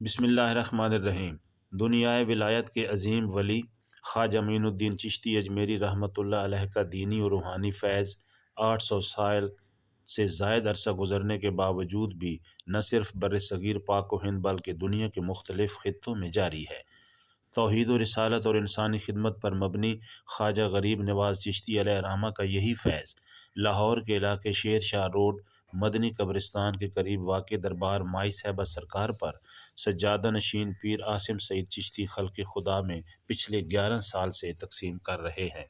بسم اللہ الرحمن الرحیم۔ دنیائے ولایت کے عظیم ولی خواجہ معین الدین چشتی اجمیری رحمۃ اللہ علیہ کا دینی اور روحانی فیض 800 سال سے زائد عرصہ گزرنے کے باوجود بھی نہ صرف بر صغیر پاک و ہند بلکہ دنیا کے مختلف خطوں میں جاری ہے۔ توحید و رسالت اور انسانی خدمت پر مبنی خواجہ غریب نواز چشتی علیہ الرحمہ کا یہی فیض لاہور کے علاقے شیر شاہ روڈ مدنی قبرستان کے قریب واقع دربار مائی صاحبہ سرکار پر سجادہ نشین پیر عاصم سعید چشتی خلق خدا میں پچھلے 11 سال سے تقسیم کر رہے ہیں۔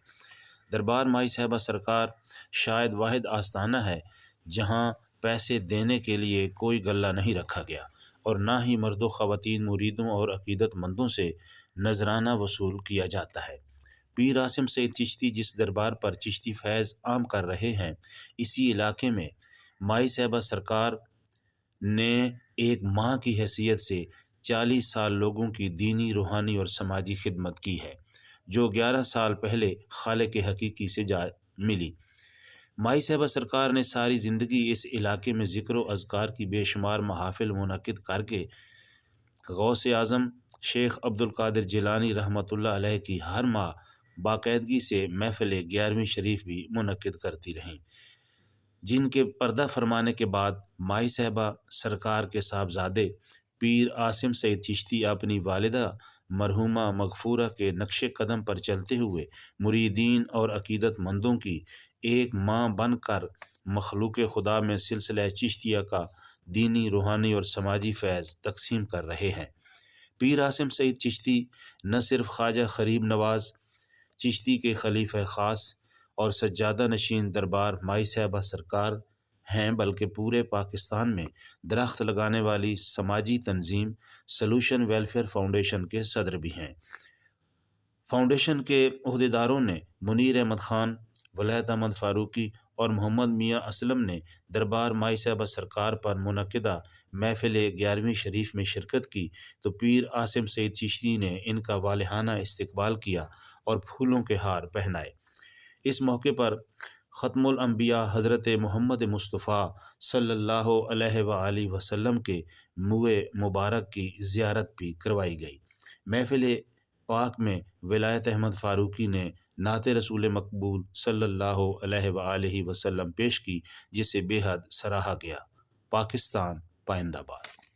دربار مائی صاحبہ سرکار شاید واحد آستانہ ہے جہاں پیسے دینے کے لیے کوئی غلہ نہیں رکھا گیا اور نہ ہی مرد و خواتین مریدوں اور عقیدت مندوں سے نذرانہ وصول کیا جاتا ہے۔ پیر عاصم سعید چشتی جس دربار پر چشتی فیض عام کر رہے ہیں، اسی علاقے میں مائی صاحبہ سرکار نے ایک ماں کی حیثیت سے 40 سال لوگوں کی دینی، روحانی اور سماجی خدمت کی ہے، جو 11 سال پہلے خالق حقیقی سے جا ملی۔ مائی صاحبہ سرکار نے ساری زندگی اس علاقے میں ذکر و اذکار کی بے شمار محافل منعقد کر کے غوث اعظم شیخ عبدالقادر جیلانی رحمۃ اللہ علیہ کی ہر ماہ باقاعدگی سے محفل 11ویں شریف بھی منعقد کرتی رہیں، جن کے پردہ فرمانے کے بعد مائی صاحبہ سرکار کے صاحبزادے پیر عاصم سعید چشتی اپنی والدہ مرحومہ مغفورہ کے نقش قدم پر چلتے ہوئے مریدین اور عقیدت مندوں کی ایک ماں بن کر مخلوق خدا میں سلسلہ چشتیہ کا دینی، روحانی اور سماجی فیض تقسیم کر رہے ہیں۔ پیر عاصم سعید چشتی نہ صرف خواجہ غریب نواز چشتی کے خلیفہ خاص اور سجادہ نشین دربار مائی صاحبہ سرکار ہیں بلکہ پورے پاکستان میں درخت لگانے والی سماجی تنظیم سلوشن ویلفیئر فاؤنڈیشن کے صدر بھی ہیں۔ فاؤنڈیشن کے عہدیداروں نے منیر احمد خان، ولایت احمد فاروقی اور محمد میاں اسلم نے دربار مائی صاحبہ سرکار پر منعقدہ محفل 11ویں شریف میں شرکت کی تو پیر عاصم سعید چشتی نے ان کا والہانہ استقبال کیا اور پھولوں کے ہار پہنائے۔ اس موقع پر ختم الانبیاء حضرت محمد مصطفیٰ صلی اللہ علیہ وآلہ وسلم کے موئے مبارک کی زیارت بھی کروائی گئی۔ محفل پاک میں ولایت احمد فاروقی نے نعت رسول مقبول صلی اللہ علیہ وآلہ وسلم پیش کی، جسے بے حد سراہا گیا۔ پاکستان پائندہ باد۔